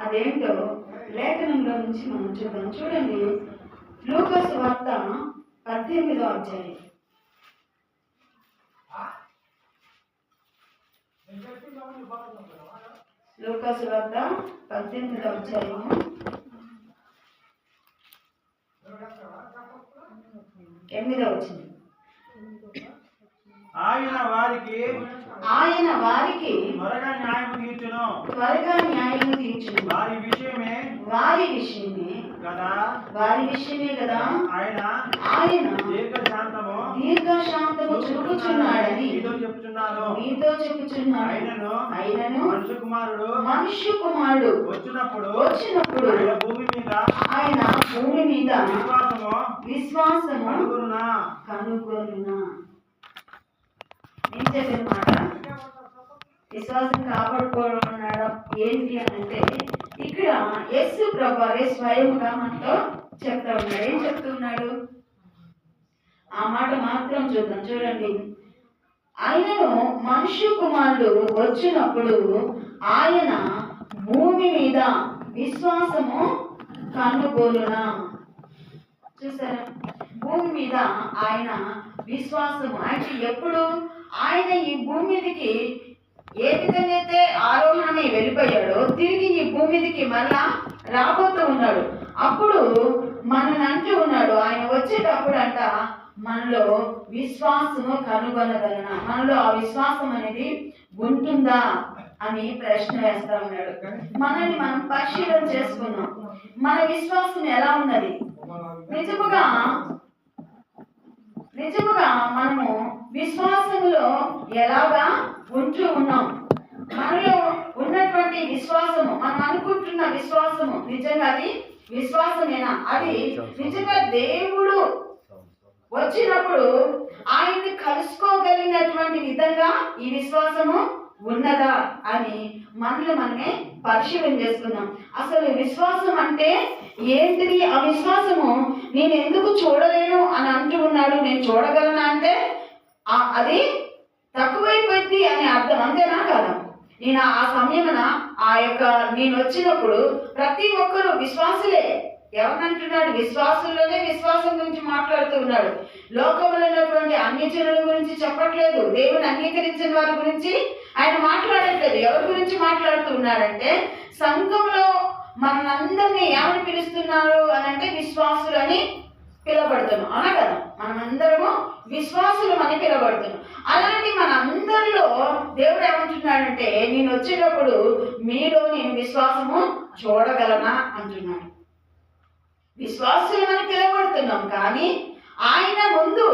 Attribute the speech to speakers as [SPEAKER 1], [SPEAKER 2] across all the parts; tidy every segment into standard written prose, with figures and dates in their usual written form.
[SPEAKER 1] అదేంటో లేఖనంలో నుంచి మనం చూద్దాం. చూడండి, లూకా సువార్త 18వ అధ్యాయం. లూకా సువార్త 18వ అధ్యాయము 8వ వచనం.
[SPEAKER 2] ఆయన వారికి త్వరగా న్యాయము తీర్చును. వారి విషయమే కదా ఆయన దీర్ఘశాంతము చూపుచున్నాడని మీతో చెప్పుచున్నాను. ఆయనను మనుష్య కుమారుడు వచ్చినప్పుడు ఆయన భూమి మీద విశ్వాసము కనుగొనునా. ఏం చెప్పిన మాట? విశ్వాసం కాపాడుకోవడం ఏంటి అని అంటే, ఇక్కడ యేసు ప్రభువే స్వయంగా మనతో చెప్తా ఉన్నాడు. ఏం చెప్తున్నాడు? ఆ మాట మాత్రం చూద్దాం. చూడండి, ఆయనను మనుష్య కుమారుడు వచ్చినప్పుడు ఆయన భూమి మీద విశ్వాసము కనుగొనునా. చూసారా? భూమి మీద ఆయన విశ్వాసము అంటే ఎప్పుడు? ఆయన ఈ భూమి మీదకి ఏ విధంగా అయితే ఆరోహణని వెళ్ళిపోయాడో తిరిగి ఈ భూమి మీదకి మళ్ళా రాబోతూ ఉన్నాడు. అప్పుడు మనల్ని అంటూ ఉన్నాడు, ఆయన వచ్చేటప్పుడు అంట మనలో విశ్వాసము కనుగొనగలనా, మనలో ఆ విశ్వాసం అనేది ఉంటుందా అని ప్రశ్న వేస్తా ఉన్నాడు. మనల్ని మనం పరిశీలన చేసుకున్నాం. మన విశ్వాసం ఎలా ఉన్నది? నిజముగా మనము విశ్వాసంలో ఎలాగా ఉంటూ ఉన్నాం? మనలో ఉన్నటువంటి విశ్వాసము, మనం అనుకుంటున్న విశ్వాసము నిజంగా అది విశ్వాసమేనా? అది నిజంగా దేవుడు వచ్చినప్పుడు ఆయన్ని కలుసుకోగలిగినటువంటి విధంగా ఈ విశ్వాసము ఉన్నదా అని మనల్ని మనమే పరిశీలన చేసుకున్నాం. అసలు విశ్వాసం అంటే ఏంటిది? ఆ విశ్వాసము నేను ఎందుకు చూడలేను అని అంటూ ఉన్నాడు. నేను చూడగలనా అంటే అది తక్కువైపోయింది అని అర్థం, అంతేనా కాదా? నేను ఆ సమయమున నేను వచ్చినప్పుడు ప్రతి ఒక్కరు విశ్వాసులే. ఎవరినంటున్నాడు? విశ్వాసుల్లోనే విశ్వాసం గురించి మాట్లాడుతూ ఉన్నాడు. లోకంలో ఉన్నటువంటి అన్యజనుల గురించి చెప్పట్లేదు. దేవుని అంగీకరించిన వారి గురించి ఆయన మాట్లాడట్లేదు. ఎవరి గురించి మాట్లాడుతూ ఉన్నాడంటే, సంఘంలో మనందరినీ ఏమని పిలుస్తున్నారు అని అంటే విశ్వాసులు అని పిలబడుతున్నాం, అవునా కదా? మనమందరము విశ్వాసులు అని పిలబడుతున్నాం. అలాంటి మనందరిలో దేవుడు ఏమంటున్నాడంటే, నేను వచ్చేటప్పుడు మీలో నేను విశ్వాసము చూడగలనా అంటున్నాడు. విశ్వాసులు అని పిలబడుతున్నాం, కానీ ఆయన ముందు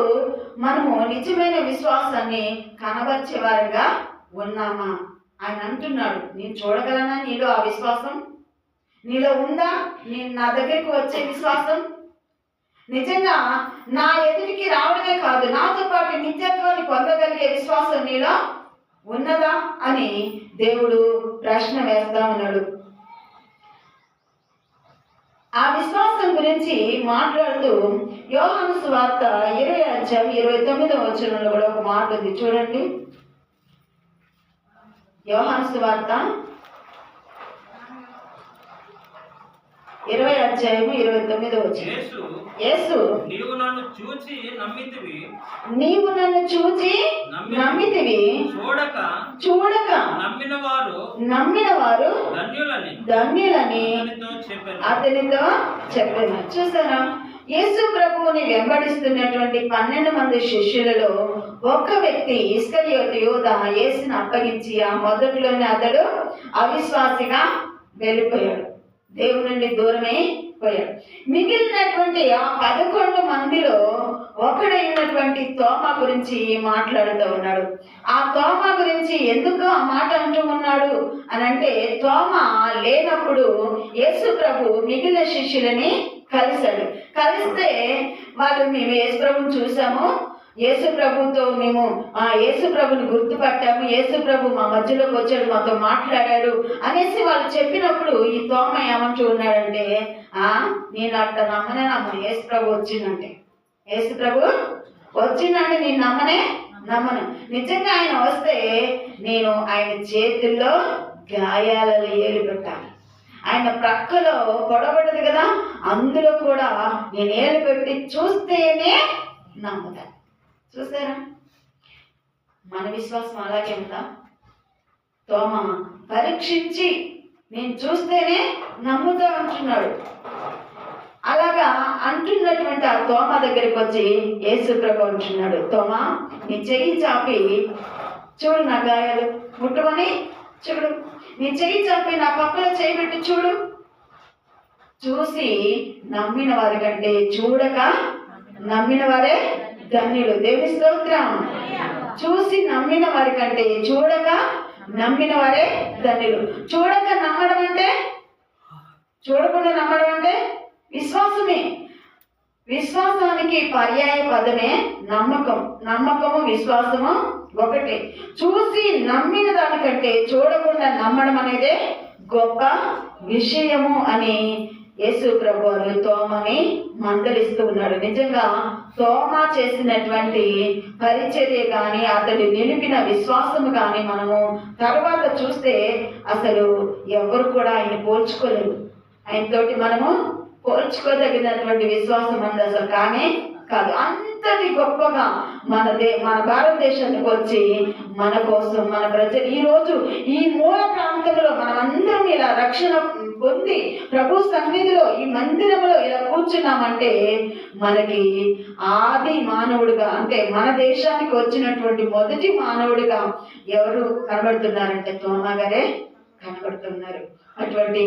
[SPEAKER 2] మనము నిజమైన విశ్వాసాన్ని కనబరిచే వారిగా ఉన్నామా? ఆయన అంటున్నాడు, నేను చూడగలనా నీలో ఆ విశ్వాసం? నీలో ఉందా? నేను నా దగ్గరికి వచ్చే విశ్వాసం నిజంగా నా ఎదుటికి రావడమే కాదు, నాతో పాటు నిత్యత్వాన్ని పొందగలిగే విశ్వాసం నీలో ఉన్నదా అని దేవుడు ప్రశ్న వేస్తా ఉన్నాడు. ఆ విశ్వాసం గురించి మాట్లాడుతూ యోహాను సువార్త 20వ అధ్యాయం 29వ వచనంలో కూడా ఒక మాట ఉంది. చూడండి, యోహాను సువార్త 20వ అధ్యాయము 29వ వచనం. యేసు, నీవు నన్ను చూచి నమ్మితివి, చూడక నమ్మిన వారు ధన్యులని అతనితో చెప్పాను. చూసారా? యేసు ప్రభువుని వెంబడిస్తున్నటువంటి 12 మంది శిష్యులలో ఒక్క వ్యక్తి ఇస్కరియోతు యూదా యేసుని అప్పగించి ఆ మొదట్లోనే అతడు అవిశ్వాసిగా వెళ్ళిపోయాడు, దేవుని నుండి దూరమై పోయాడు. మిగిలినటువంటి ఆ 11 మందిలో ఒకడైనటువంటి తోమా గురించి మాట్లాడుతూ ఉన్నాడు. ఆ తోమా గురించి ఎందుకు ఆ మాట అంటూ ఉన్నాడు అని అంటే, తోమా లేనప్పుడు యేసు ప్రభు మిగిలిన శిష్యులని కలిస్తే వాళ్ళు మేము యేసు ప్రభుని చూసాము, యేసు ప్రభుతో మేము యేసు ప్రభుని గుర్తుపట్టాము, యేసు ప్రభు మా మధ్యలోకి వచ్చాడు, మాతో మాట్లాడాడు అనేసి వాళ్ళు చెప్పినప్పుడు ఈ తోమ ఏమంటూ ఉన్నాడంటే, నేను అట్లా నమ్మను, యేసు ప్రభు వచ్చిందంటే, యేసు ప్రభు వచ్చిందంటే నేను నమ్మను. నిజంగా ఆయన వస్తే నేను ఆయన చేతుల్లో గాయాలలో ఏలు పెట్టాలి, ఆయన ప్రక్కలో పొడబడ్డది కదా, అందులో కూడా నేను ఏలు పెట్టి చూస్తేనే నమ్ముతాను. చూసారా? మన విశ్వాసం అలాగే ఉందా? తోమ పరీక్షించి నేను చూస్తేనే నమ్ముతా అంటున్నాడు. అలాగా అంటున్నటువంటి ఆ తోమ దగ్గరికి వచ్చి యేసు ప్రభు అంటున్నాడు, తోమ నీ చెయ్యి చాపి చూడు, నా గాయాలు ముట్టుకొని చూడు, నీ చెయ్యి చాపి నా పక్కలో చేయి పెట్టి చూడు. చూసి నమ్మిన వారి కంటే చూడక నమ్మిన వారే ధన్యులు. దేవుని స్తోత్రం. చూసి నమ్మిన వారి కంటే చూడక నమ్మిన వారే ధన్యులు. చూడక నమ్మడం అంటే, చూడకుండా నమ్మడం అంటే విశ్వాసమే. విశ్వాసానికి పర్యాయ పదమే నమ్మకం. నమ్మకము విశ్వాసము ఒకటే. చూసి నమ్మిన దానికంటే చూడకుండా నమ్మడం అనేదే గొప్ప విషయము అని యేసు ప్రభు వారు తోమని మందలిస్తూ ఉన్నాడు. నిజంగా తోమ చేసినటువంటి పరిచర్య కానీ, అతడు నిలిపిన విశ్వాసము కానీ మనము తర్వాత చూస్తే అసలు ఎవరు కూడా ఆయన పోల్చుకోలేరు. ఆయనతోటి మనము పోల్చుకోదగినటువంటి విశ్వాసం అంది అసలు కానే కాదు. అంతటి గొప్పగా మన భారతదేశానికి వచ్చి మన కోసం, మన ప్రజలు ఈరోజు ఈ మూల ప్రాంతంలో మనమందరం ఇలా రక్షణ పొంది ప్రభు సన్నిధిలో ఈ మందిరంలో ఇలా కూర్చున్నామంటే మనకి ఆది మానవుడిగా, అంటే మన దేశానికి వచ్చినటువంటి మొదటి మానవుడిగా ఎవరు కనబడుతున్నారంటే తోమ గారే కనబడుతున్నారు. అటువంటి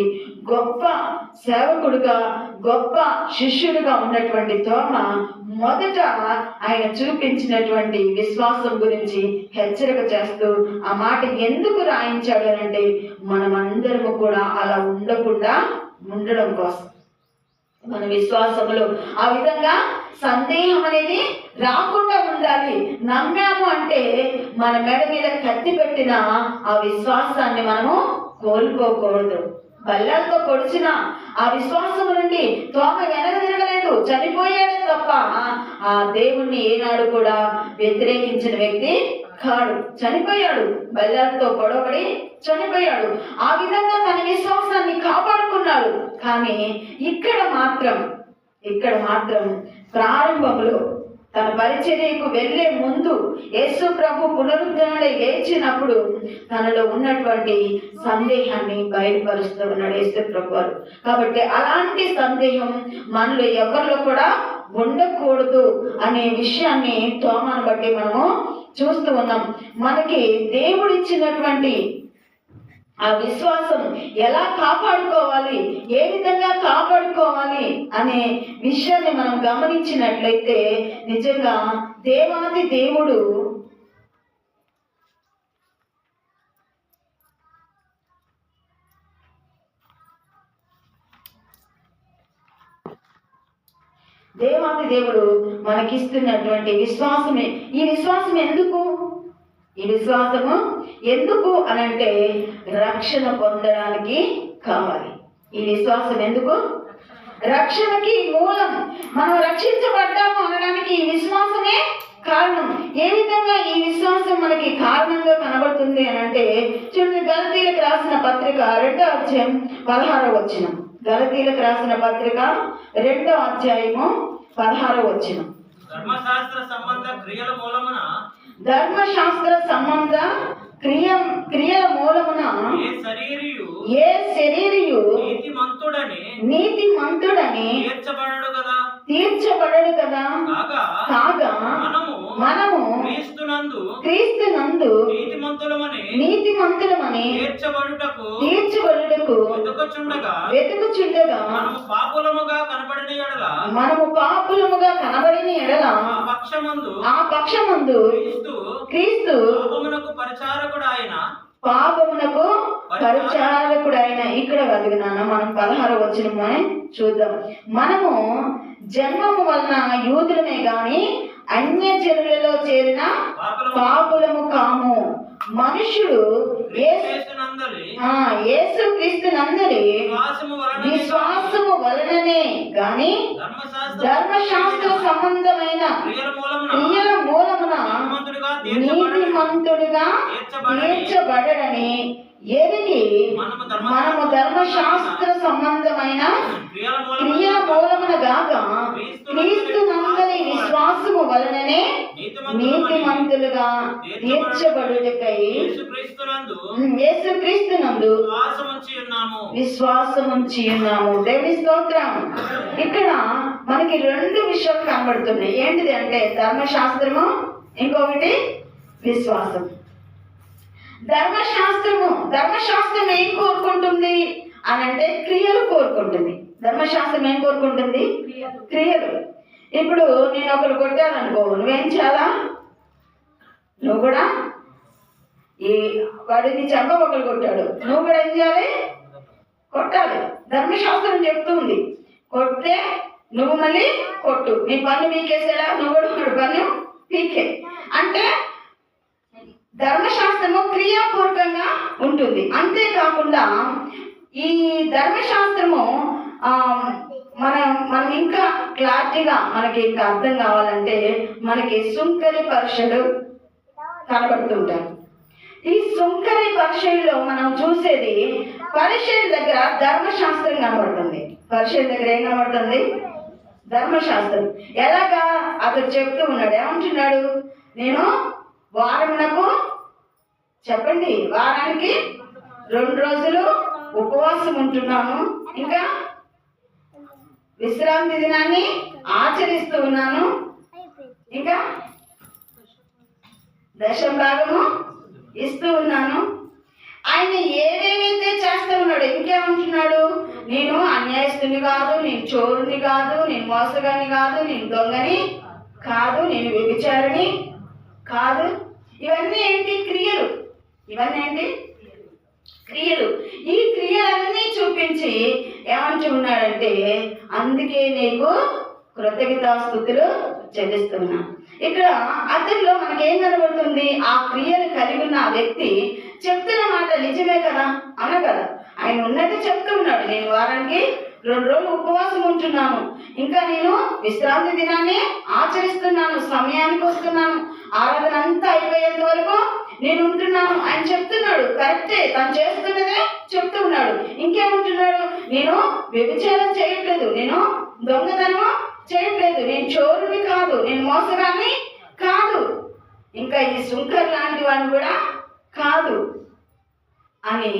[SPEAKER 2] గొప్ప సేవకుడుగా, గొప్ప శిష్యుడిగా ఉన్నటువంటి తోమ మొదట ఆయన చూపించినటువంటి విశ్వాసం గురించి హెచ్చరిక చేస్తూ ఆ మాట ఎందుకు రాయించాడు అంటే మనమందరము కూడా అలా ఉండకుండా ఉండడం కోసం. మన విశ్వాసంలో ఆ విధంగా సందేహం అనేది రాకుండా ఉండాలి. నమ్మాము అంటే మన మెడ మీద కత్తి పెట్టిన ఆ విశ్వాసాన్ని మనము కోల్పోకూడదు. బల్లలతో పొడిచిన ఆ విశ్వాసం నుండి తోమ వెనక తిరగలేదు, చనిపోయాడు తప్ప ఆ దేవుణ్ణి ఏనాడు కూడా వ్యతిరేకించిన వ్యక్తి కాడు. చనిపోయాడు, బల్లలతో పొడవబడి చనిపోయాడు. ఆ విధంగా తన విశ్వాసాన్ని కాపాడుకున్నాడు. కానీ ఇక్కడ మాత్రం ప్రారంభంలో తన పరిచర్యకు వెళ్లే ముందు యేసు ప్రభు పునరుద్ధరణై లేచినప్పుడు తనలో ఉన్నటువంటి సందేహాన్ని బయలుపరుస్తూ ఉన్నాడు యేసు ప్రభు వారు. కాబట్టి అలాంటి సందేహం మనలో ఎవరిలో కూడా ఉండకూడదు అనే విషయాన్ని తోమను బట్టి మనము చూస్తూ ఉన్నాం. మనకి దేవుడిచ్చినటువంటి ఆ విశ్వాసం ఎలా కాపాడుకోవాలి, ఏ విధంగా కాపాడుకోవాలి అనే విషయాన్ని మనం గమనించినట్లయితే నిజంగా దేవాది దేవుడు మనకిస్తున్నటువంటి విశ్వాసమే. ఈ విశ్వాసం ఎందుకు అనంటే రక్షణ పొందడానికి కావాలి. ఈ విశ్వాసం ఎందుకు? రక్షణకి మూలం. మనం రక్షించబడ్డాము అనడానికి ఈ విశ్వాసమే కారణం. ఏ విధంగా ఈ విశ్వాసం మనకి కారణంగా కనబడుతుంది అనంటే చూడండి, గలతీయులకు రాసిన పత్రిక 2వ అధ్యాయం 16వ వచనం. గలతీయులకు రాసిన పత్రిక 2వ అధ్యాయము 16వ వచనం.
[SPEAKER 3] ధర్మశాస్త్ర సంబంధ క్రియల మూలమున ఏ శరీరియు నీతిమంతుడని తీర్చబడడు కదా. కాగా మనము క్రీస్తునందు నీతిమంతులమని తీర్చబడుటకు వెతుకుచుండగా మనము పాపులముగా కనబడిన ఎడల ఆ పక్షమందు క్రీస్తు పాపమునకు పరిచారకుడైన. ఇక్కడ వెతుకున్నాను. మనం 16వ వచనము చూద్దాం. మనము జన్మము వలన యూదులమే గాని అన్య జనులలో చేరిన పాపులము కాము. మనుషుడు యేసుక్రీస్తునందలి విశ్వాసము వలననే గాని ధర్మశాస్త్ర సంబంధమైన క్రియల మూలమున నీతిమంతుడిగా తీర్చబడడని ఎరిగి మనము ధర్మశాస్త్ర సంబంధమైన క్రియల మూలమున గాక క్రీస్తు నందలి విశ్వాసము వలననే నీతిమంతులుగా తీర్చబడుటకై యేసుక్రీస్తునందు విశ్వాసముంచి ఉన్నాము. దేవుని స్తోత్రం. ఇక్కడ మనకి రెండు విషయాలు కనబడుతున్నాయి. ఏంటిది అంటే ధర్మశాస్త్రము, ఇంకొకటి విశ్వాసం. ధర్మశాస్త్రం ఏం కోరుకుంటుంది అని అంటే క్రియలు కోరుకుంటుంది. ధర్మశాస్త్రం ఏం కోరుకుంటుంది? క్రియలు. ఇప్పుడు నేను ఒకరు కొట్టాననుకో, నువ్వేం చేయాలా? నువ్వు కూడా వాడిని చెంప ఒకరు కొట్టాడు, నువ్వు కూడా ఏం చేయాలి? కొట్టాలి. ధర్మశాస్త్రం చెప్తుంది కొట్టే నువ్వు మళ్ళీ కొట్టు. నీ పన్ను పీకేసాడా, నువ్వు కూడా పన్ను పీకే. అంటే ధర్మశాస్త్రము క్రియాపూర్వకంగా ఉంటుంది. అంతేకాకుండా ఈ ధర్మశాస్త్రము మనం ఇంకా క్లారిటీగా మనకి ఇంకా అర్థం కావాలంటే మనకి సుంకరి పరీక్షలు కనబడుతుంటాయి. ఈ సుంకరి పరీక్షల్లో మనం చూసేది పరిచయం దగ్గర ధర్మశాస్త్రం కనబడుతుంది. పరిచయం దగ్గర ఏం కనబడుతుంది? ధర్మశాస్త్రం. ఎలాగా అతడు చెప్తూ ఉన్నాడు, ఏమంటున్నాడు? నేను వారమునకు చెప్పండి, వారానికి 2 రోజులు ఉపవాసం ఉంటున్నాను, ఇంకా విశ్రాంతి దినాన్ని ఆచరిస్తూ ఉన్నాను, ఇంకా దశభాగము ఇస్తూ ఉన్నాను. ఆయన ఏవేవైతే చేస్తూ ఉన్నాడు, ఇంకేమంటున్నాడు? నేను అన్యాయస్తుని కాదు, నేను చోరుని కాదు, నేను మోసగాని కాదు, నేను దొంగని కాదు, నేను వ్యభిచారిని కాదు. ఇవన్నీ ఏంటి? క్రియలు. ఇవన్నీ ఏంటి? క్రియలు. ఈ క్రియలన్నీ చూపించి ఏమంటూ ఉన్నాడంటే అందుకే నీకు కృతజ్ఞతాస్తుతులు చెల్లిస్తున్నా. ఇక్కడ అతనిలో మనకేం కనబడుతుంది? ఆ క్రియలు కలిగి ఉన్న ఆ వ్యక్తి చెప్తున్న మాట నిజమే కదా, అన కదా. ఆయన ఉన్నది చెప్తూ ఉన్నాడు, నేను వారానికి 2 రోజులు ఉపవాసం ఉంటున్నాను, ఇంకా నేను విశ్రాంతి దినాన్ని ఆచరిస్తున్నాను, సమయానికి వస్తున్నాను, ఆరాధన అంతా అయిపోయేంత వరకు నేను ఉంటున్నాను ఆయన చెప్తున్నాడు. కరెక్టే, తను చేస్తున్నదే చెప్తూ ఉన్నాడు. ఇంకేముంటున్నాడు? నేను వ్యభిచారం చేయట్లేదు, నేను దొంగతనం చేయట్లేదు, నేను చోరుని కాదు, నేను మోసగాన్ని కాదు, ఇంకా ఈ సుంకర్ లాంటి వాడిని కూడా కాదు అని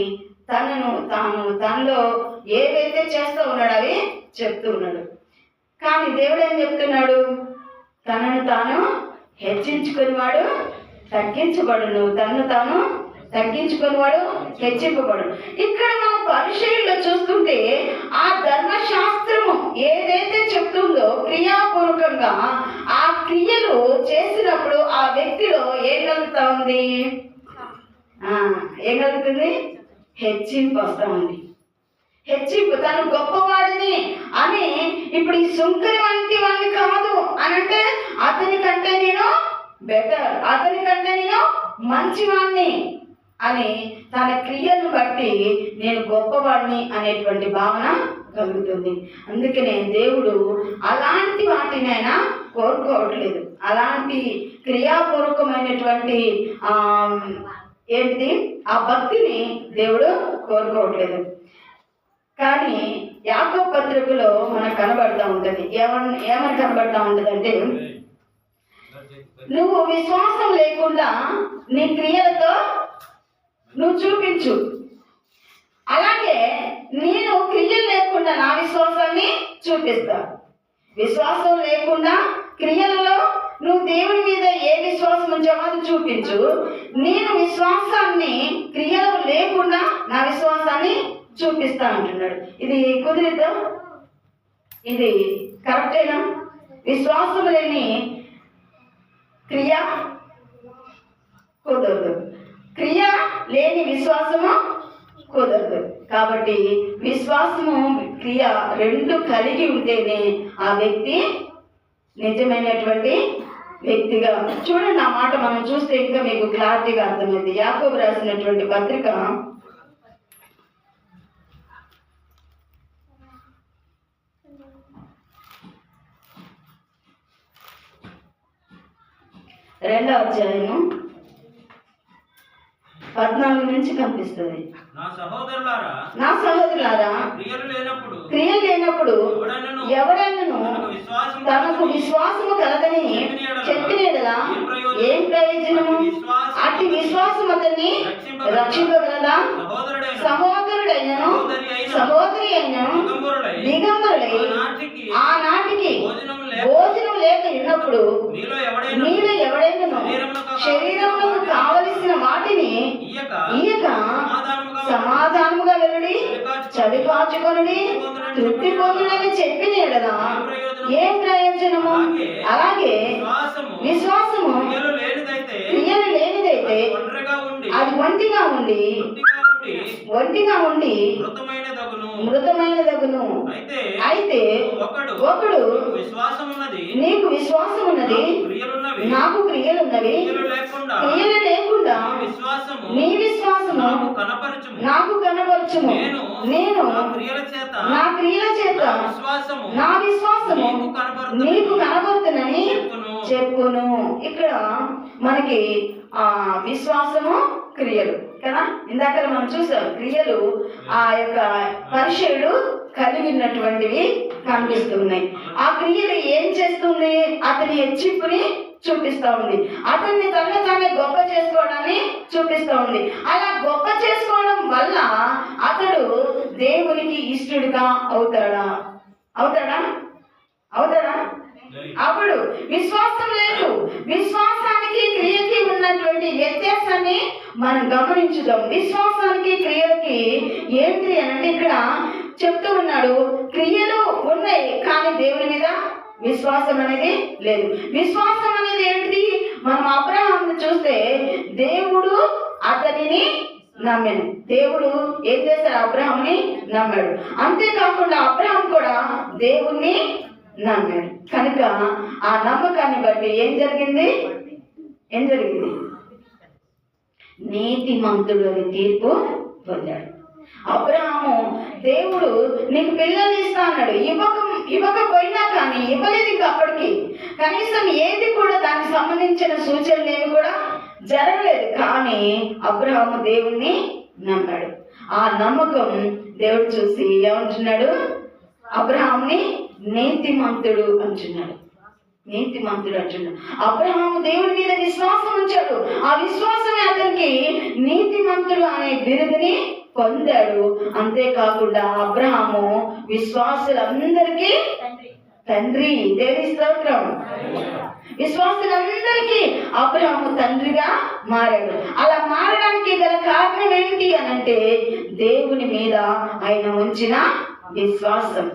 [SPEAKER 3] తనలో ఏవైతే చేస్తూ ఉన్నాడు అవి చెప్తూ ఉన్నాడు. కానీ దేవుడు ఏం చెప్తున్నాడు? తనను తాను హెచ్చించుకునేవాడు తగ్గించబడును, తనను తాను తగ్గించుకునేవాడు హెచ్చింపబడు. ఇక్కడ మనం పరిచయంలో చూస్తుంటే ఆ ధర్మశాస్త్రము ఏదైతే చెప్తుందో క్రియాపూర్వకంగా ఆ క్రియలు చేసినప్పుడు ఆ వ్యక్తిలో ఏం కలుగుతా ఉంది? ఏం కలుగుతుంది? హెచ్చింపు వస్తా ఉంది. హెచ్చింపు, తను గొప్పవాడిని అని. ఇప్పుడు ఈ సుంకరి వంటి వాడిని కాదు అని అంటే అతని కంటే నేను బెటర్, అతని కంటే నేను మంచివాడిని అని తన క్రియలను బట్టి నేను గొప్పవాడిని అనేటువంటి భావన కలుగుతుంది. అందుకనే దేవుడు అలాంటి వాటిని ఆయన కోరుకోవట్లేదు. అలాంటి క్రియాపూర్వకమైనటువంటి ఏంటిది ఆ భక్తిని దేవుడు కోరుకోవట్లేదు. కానీ యాకోబు పత్రికలో మనకు కనబడతా ఉంటుంది. ఏమని కనబడతా ఉంటుంది అంటే, నువ్వు విశ్వాసం లేకుండా నీ క్రియలతో నువ్వు చూపించు, అలాగే నేను క్రియలు లేకుండా నా విశ్వాసాన్ని చూపిస్తా. విశ్వాసం లేకుండా క్రియలలో నువ్వు దేవుడి మీద ఏ విశ్వాసం ఉంచావో అది చూపించు. నేను విశ్వాసాన్ని క్రియలు లేకుండా నా విశ్వాసాన్ని చూపిస్తా అంటున్నాడు. ఇది కుదిరిద్దా? ఇది కరెక్టేనా? విశ్వాసం లేని క్రియ కుదరదు, క్రియ లేని విశ్వాసము కుదరదు. కాబట్టి విశ్వాసము క్రియ 2 కలిగి ఉంటేనే ఆ వ్యక్తి నిజమైనటువంటి వ్యక్తిగా. చూడండి, ఆ మాట మనం చూస్తే ఇంకా మీకు క్లారిటీగా అర్థమైంది. యాకోబు రాసినటువంటి పత్రిక 2వ అధ్యాయము
[SPEAKER 1] 14 నుంచి కనిపిస్తుంది.
[SPEAKER 4] నా సహోదరులారా,
[SPEAKER 1] నా సహోదరులారా,
[SPEAKER 4] క్రియలు లేనప్పుడు
[SPEAKER 1] క్రియలు లేనప్పుడు ఎవడైనను తనకు విశ్వాసము కలదని చెప్పిన యెడల ఏం ప్రయోజనము? అట్టి విశ్వాసం అతన్ని రక్షింపగలదా? సహోదరుడైనను సహోదరి అయినను దిగంబరులై ఆనాటికి భోజనం లేక ఉన్నప్పుడు మీలో ఎవడైనను శరీరంలో కావలసిన వాటిని ఇయ్యక సమాధానముగా వెళ్ళి చలి కాచుకొని తృప్తి పొందునని చెప్పిన యెడల ఏం ప్రయోజనము? అలాగే విశ్వాసము క్రియలు లేనిదైతే అది ఒంటిగా ఉండి మృతమైనదగును. అయితే ఒకడు నీకు విశ్వాసం ఉన్నది, నాకు క్రియలున్నవి, క్రియలు లేకుండా నీ విశ్వాసము నాకు కనపరచుము. నేను నా క్రియల చేత నా విశ్వాసము నీకు కనబడుతుందని చెప్పును. ఇక్కడ మనకి విశ్వాసము క్రియలు కదా, ఇందాక మనం చూసాం. క్రియలు ఆ యొక్క పరిచయుడు కలిగినటువంటివి కనిపిస్తున్నాయి. ఆ క్రియలు ఏం చేస్తుంది? అతని హెచ్చింపుని చూపిస్తా ఉంది, అతన్ని తానే గొప్ప చేసుకోవడాన్ని చూపిస్తా ఉంది. అలా గొప్ప చేసుకోవడం వల్ల అతడు దేవునికి ఇష్టడుగా అవుతాడా? అప్పుడు విశ్వాసం లేదు. విశ్వాసానికి క్రియకి ఉన్నటువంటి వ్యత్యాసాన్ని మనం గమనించుదాం. విశ్వాసానికి క్రియకి ఏంటి అంటే ఇక్కడ చెప్తూ ఉన్నాడు, క్రియలు ఉన్నాయి కానీ దేవుని మీద విశ్వాసం అనేది లేదు. విశ్వాసం అనేది ఏంటిది? మనం అబ్రహామును చూస్తే దేవుడు అతనిని నమ్మాడు. దేవుడు ఏం చేశాడు? అబ్రహాముని నమ్మాడు. అంతేకాకుండా అబ్రహాం కూడా దేవుణ్ణి నమ్మాడు. కనుక ఆ నమ్మకాన్ని బట్టి ఏం జరిగింది? నీతిమంతుడు అని తీర్పు పొందాడు. అబ్రహాము దేవుడు నీకు పిల్లల్ని ఇస్తా అన్నాడు, ఇవ్వకపోయినా కానీ ఇవ్వలేదు. ఇంకా అప్పటికి కనీసం ఏది కూడా దానికి సంబంధించిన సూచనలు ఏమి కూడా జరగలేదు. కానీ అబ్రహాము దేవుణ్ణి నమ్మాడు. ఆ నమ్మకం దేవుడు చూసి ఏమంటున్నాడు? అబ్రహాముని నీతిమంతుడు అంటున్నాడు. అబ్రహాము దేవుడి మీద విశ్వాసం ఉంచాడు. ఆ విశ్వాసమే అతనికి నీతిమంతుడు అనే బిరుదుని పొందాడు. అంతేకాకుండా అబ్రహాము విశ్వాసులందరికీ తండ్రి. దేవుని స్తోత్రం. విశ్వాసులందరికీ అబ్రహాము తండ్రిగా మారాడు. అలా మారడానికి గల కారణం ఏంటి అనంటే దేవుని మీద ఆయన ఉంచిన విశ్వాసం.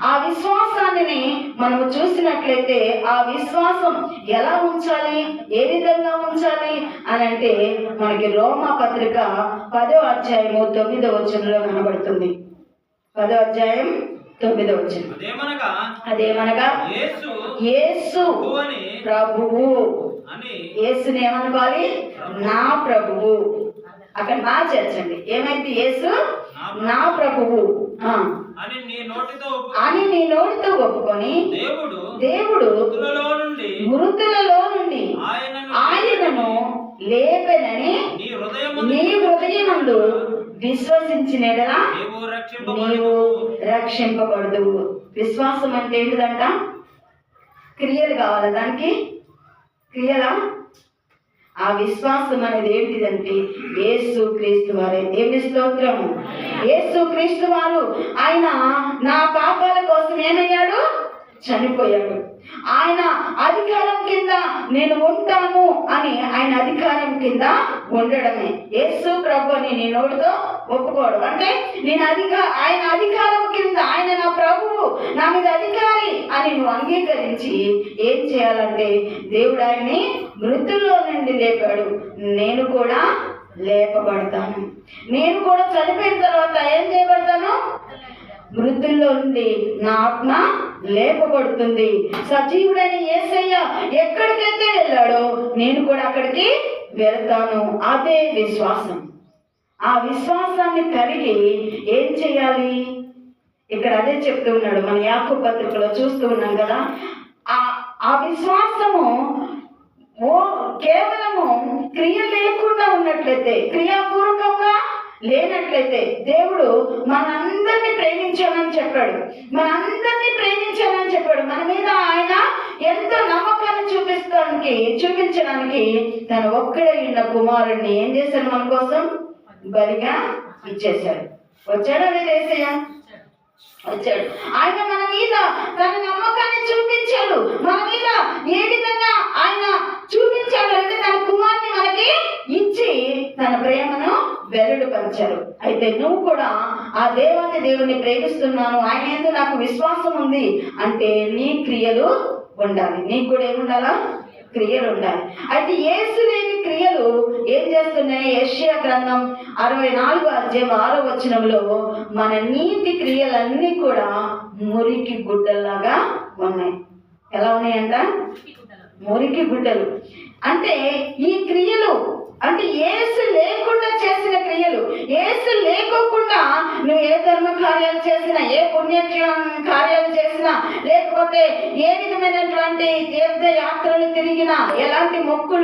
[SPEAKER 1] ఆ విశ్వాసాన్ని మనము చూసినట్లయితే ఆ విశ్వాసం ఎలా ఉంచాలి, ఏ విధంగా ఉంచాలి అని అంటే మనకి రోమా పత్రిక 10వ అధ్యాయము 9వ వచనంలో కనబడుతుంది. 10వ అధ్యాయం 9వ వచనం. అదేమనగా యేసు ప్రభువు. యేసుని ఏమనుకోవాలి? నా ప్రభువు. అక్కడ బాగా చేర్చండి. ఏమైంది? యేసు నా ప్రభువు అని నీ నోటితో ఒప్పుకొని దేవుడు మృతులలో నుండి ఆయనను లేపెనని నీ హృదయమందు విశ్వసించిన యెడల నీవు రక్షింపబడదు. విశ్వాసం అంటే ఏంటిదంట? క్రియలు కావాలా? దానికి క్రియలా? ఆ విశ్వాసం అనేది ఏంటిదంటే యేసు క్రీస్తు వారే. దేవుని స్తోత్రము. యేసు క్రీస్తు వారు ఆయన నా పాపాల కోసం ఏమయ్యాడు? చనిపోయాడు. ఆయన అధికారం కింద నేను ఉంటాను అని ఆయన అధికారం కింద ఉండడమే. యేసు ప్రభు అని నీ నోటితో ఒప్పుకోవడం అంటే నేను ఆయన అధికారం కింద, ఆయన నా ప్రభువు, నా మీద అధికారి అని నువ్వు అంగీకరించి ఏం చేయాలంటే దేవుడు ఆయన్ని మృతుల్లో నుండి లేపాడు. నేను కూడా లేపబడతాను. నేను కూడా చనిపోయిన తర్వాత ఏం చేయబడతాను? మృతుల్లో నుండి నా ఆత్మ లేపబడుతుంది. సజీవుడైన యేసయ్య ఎక్కడికైతే వెళ్ళాడో నేను కూడా అక్కడికి వెళ్తాను. అదే విశ్వాసం. ఆ విశ్వాసాన్ని కలిగి ఏం చేయాలి? ఇక్కడ అదే చెప్తూ ఉన్నాడు. మన యాకోబు పత్రికలో చూస్తూ ఉన్నాం కదా. ఆ విశ్వాసము కేవలము క్రియ లేకుండా ఉన్నట్లయితే, క్రియాపూర్వకంగా లేనట్లయితే, దేవుడు మనందరినీ ప్రేమించాలని చెప్పాడు, మనందరినీ ప్రేమించాలని చెప్పాడు. మన మీద ఆయన ఎంతో నమ్మకాన్ని చూపించడానికి తన ఒక్కడే ఉన్న కుమారుడిని ఏం చేశాడు? మన కోసం బలిగా ఇచ్చేశాడు. వచ్చాడా లేదా యేసయ్య? వచ్చాడు. ఆయన మన మీద తన నమ్మకాన్ని చూపించాడు. మన మీద ఏ విధంగా ఆయన చూపించాడు అంటే తన కుమారుని మనకి ఇచ్చి తన ప్రేమను వెల్లడిపరిచారు. అయితే నువ్వు కూడా ఆ దేవుని ప్రేమిస్తున్నాను, ఆయన యందు నాకు విశ్వాసం ఉంది అంటే నీ క్రియలు ఉండాలి. నీకు కూడా ఏముండాలా? క్రియలు ఉండాలి. అయితే యేసు లేని క్రియలు ఏం చేస్తున్నాయి? యెషయా గ్రంథం 64:6 మన నీతి క్రియలన్నీ కూడా మురికి గుడ్డల్లాగా ఉన్నాయి. ఎలా ఉన్నాయంట? మురికి గుడ్డలు. అంటే ఈ క్రియలు అంటే యేసు లేకుండా చేసిన క్రియలు. యేసు లేకోకుండా నువ్వు ఏ ధర్మ కార్యాలు చేసినా, ఏ పుణ్య కార్యాలు చేసినా, లేకపోతే ఏ విధమైనటువంటి తీర్థయాత్రలు తిరిగినా, ఎలాంటి మొక్కులు